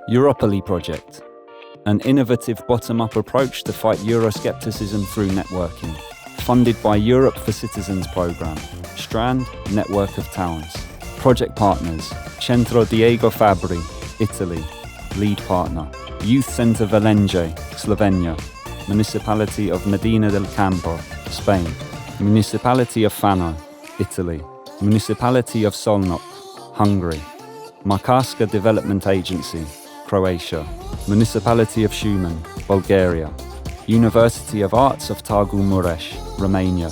EUROPOLY project, an innovative bottom-up approach to fight Euroscepticism through networking, funded by Europe for Citizens programme, Strand, Network of Towns. Project partners, Centro Diego Fabbri, Italy, lead partner, Youth Centre Valenge, Slovenia, Municipality of Medina del Campo, Spain, Municipality of Fano, Italy, Municipality of Solnok, Hungary, Makarska Development Agency, Croatia, Municipality of Shumen, Bulgaria, University of Arts of Târgu Mureș, Romania.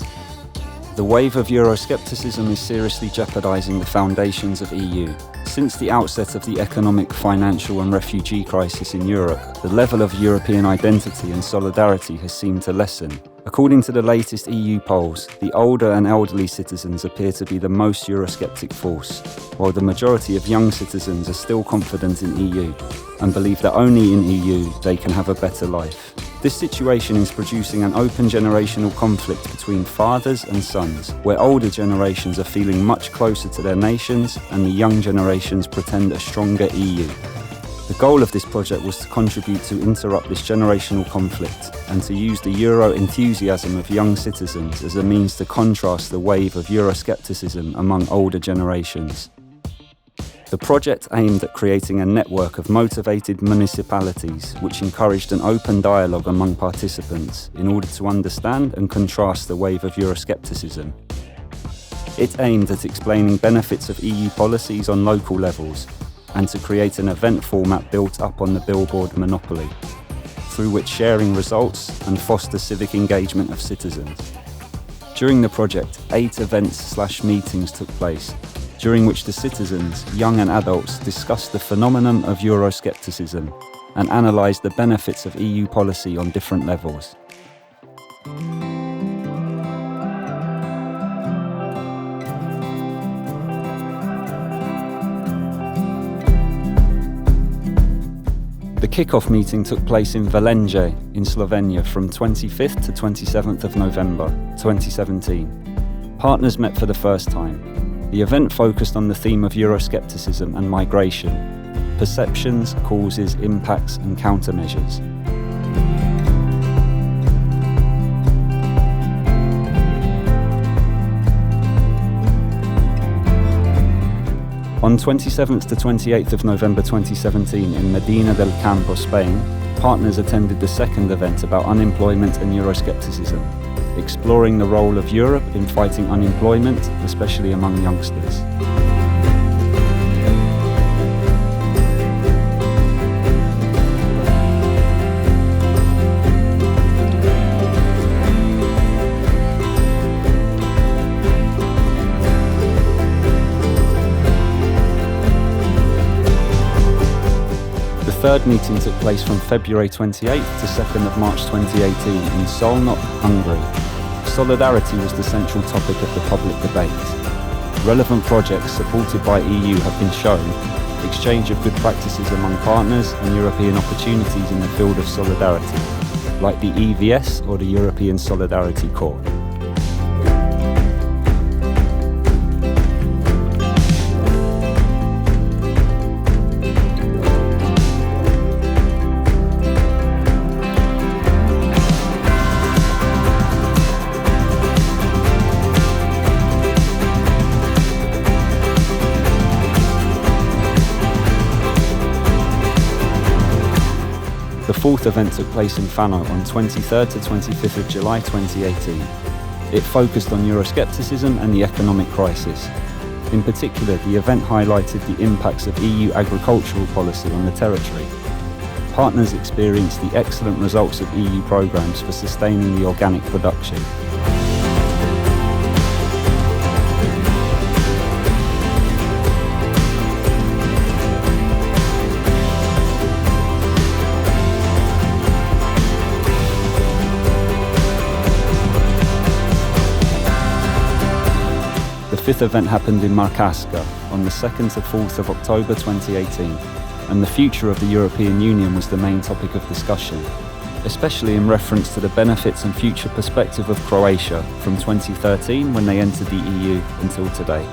The wave of Euroscepticism is seriously jeopardizing the foundations of EU. Since the outset of the economic, financial and refugee crisis in Europe, the level of European identity and solidarity has seemed to lessen. According to the latest EU polls, the older and elderly citizens appear to be the most Eurosceptic force, while the majority of young citizens are still confident in EU and believe that only in EU they can have a better life. This situation is producing an open generational conflict between fathers and sons, where older generations are feeling much closer to their nations and the young generations pretend a stronger EU. The goal of this project was to contribute to interrupt this generational conflict and to use the Euro enthusiasm of young citizens as a means to contrast the wave of Euroscepticism among older generations. The project aimed at creating a network of motivated municipalities which encouraged an open dialogue among participants in order to understand and contrast the wave of Euroscepticism. It aimed at explaining benefits of EU policies on local levels and to create an event format built up on the billboard monopoly, through which sharing results and foster civic engagement of citizens. During the project, 8 events/meetings took place, during which the citizens, young and adults, discussed the phenomenon of Euroscepticism and analysed the benefits of EU policy on different levels. The kick-off meeting took place in Valenge, in Slovenia, from 25th to 27th of November 2017. Partners met for the first time. The event focused on the theme of Euroscepticism and migration, perceptions, causes, impacts and countermeasures. On 27th to 28th of November 2017 in Medina del Campo, Spain, partners attended the second event about unemployment and Euroscepticism, exploring the role of Europe in fighting unemployment, especially among youngsters. The third meeting took place from February 28th to 2nd of March 2018 in Solnok, Hungary. Solidarity was the central topic of the public debate. Relevant projects supported by EU have been shown, exchange of good practices among partners and European opportunities in the field of solidarity, like the EVS or the European Solidarity Corps. The fourth event took place in Fano on 23rd to 25th of July 2018. It focused on Euroscepticism and the economic crisis. In particular, the event highlighted the impacts of EU agricultural policy on the territory. Partners experienced the excellent results of EU programmes for sustaining the organic production. The fifth event happened in Makarska on the 2nd to 4th of October 2018, and the future of the European Union was the main topic of discussion, especially in reference to the benefits and future perspective of Croatia from 2013 when they entered the EU until today.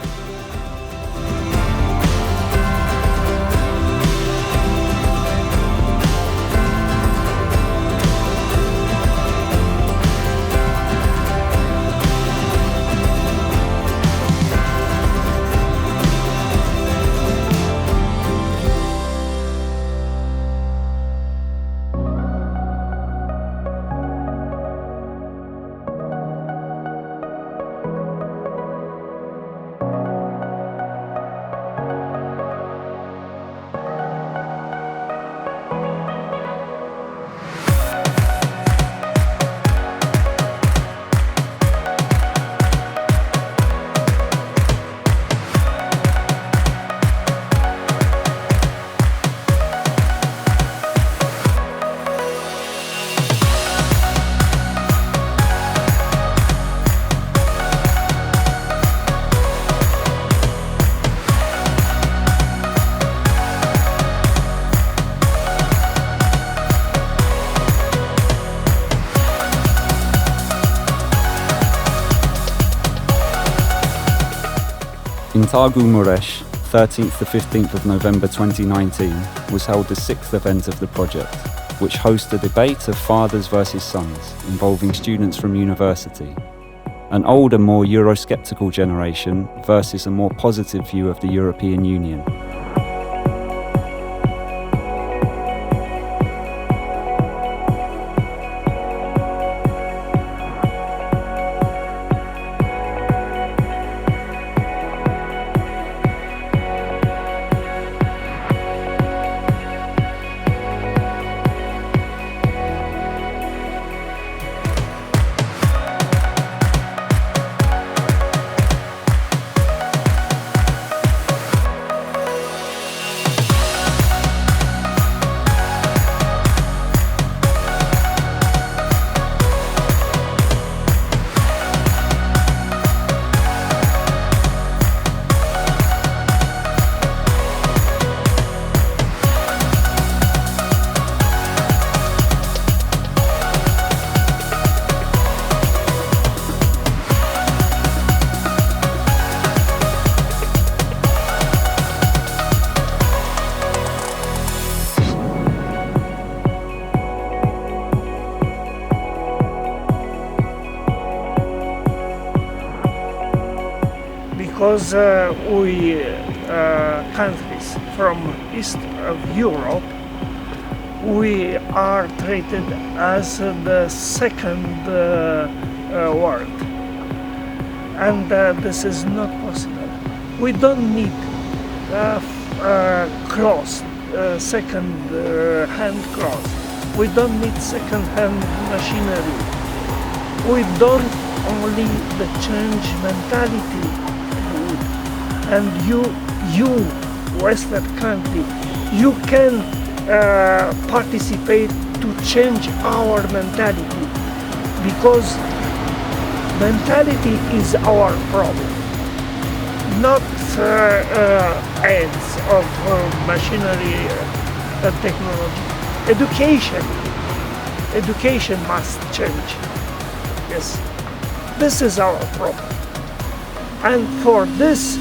In Târgu Mureș, 13th to 15th of November 2019, was held the 6th event of the project, which hosts a debate of fathers versus sons, involving students from university. An older, more Eurosceptical generation versus a more positive view of the European Union. Because we countries from East of Europe, we are treated as the second world, and this is not possible. We don't need cross, second-hand cross. We don't need second-hand machinery. We don't only the change mentality. And you Western country, you can participate to change our mentality, because mentality is our problem, not ends of machinery and technology. Education must change. Yes, this is our problem, and for this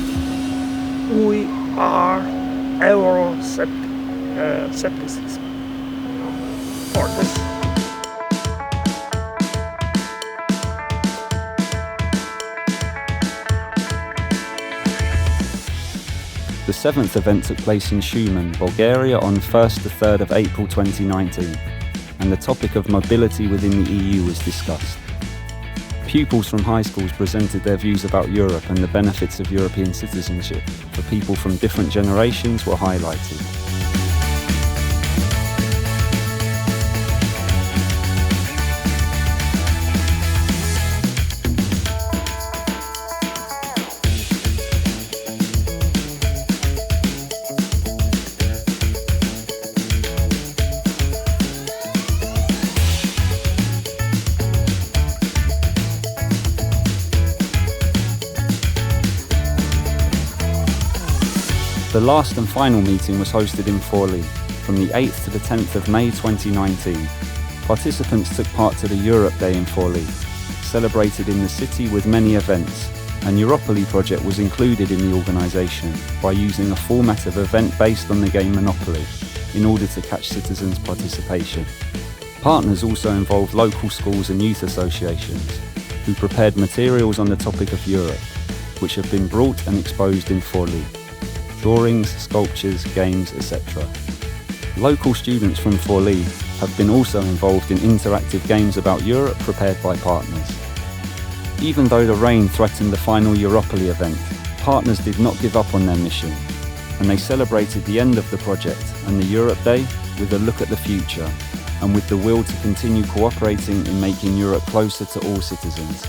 we are Euroscepticism. For this. The 7th event took place in Shumen, Bulgaria on 1st to 3rd of April 2019, and the topic of mobility within the EU was discussed. Pupils from high schools presented their views about Europe, and the benefits of European citizenship for people from different generations were highlighted. The last and final meeting was hosted in Forli from the 8th to the 10th of May 2019. Participants took part to the Europe Day in Forli, celebrated in the city with many events, and EUROPOLY project was included in the organisation by using a format of event based on the game Monopoly in order to catch citizens' participation. Partners also involved local schools and youth associations, who prepared materials on the topic of Europe, which have been brought and exposed in Forli. Drawings, sculptures, games, etc. Local students from Forli have been also involved in interactive games about Europe prepared by partners. Even though the rain threatened the final EUROPOLY event, partners did not give up on their mission, and they celebrated the end of the project and the Europe Day with a look at the future, and with the will to continue cooperating in making Europe closer to all citizens.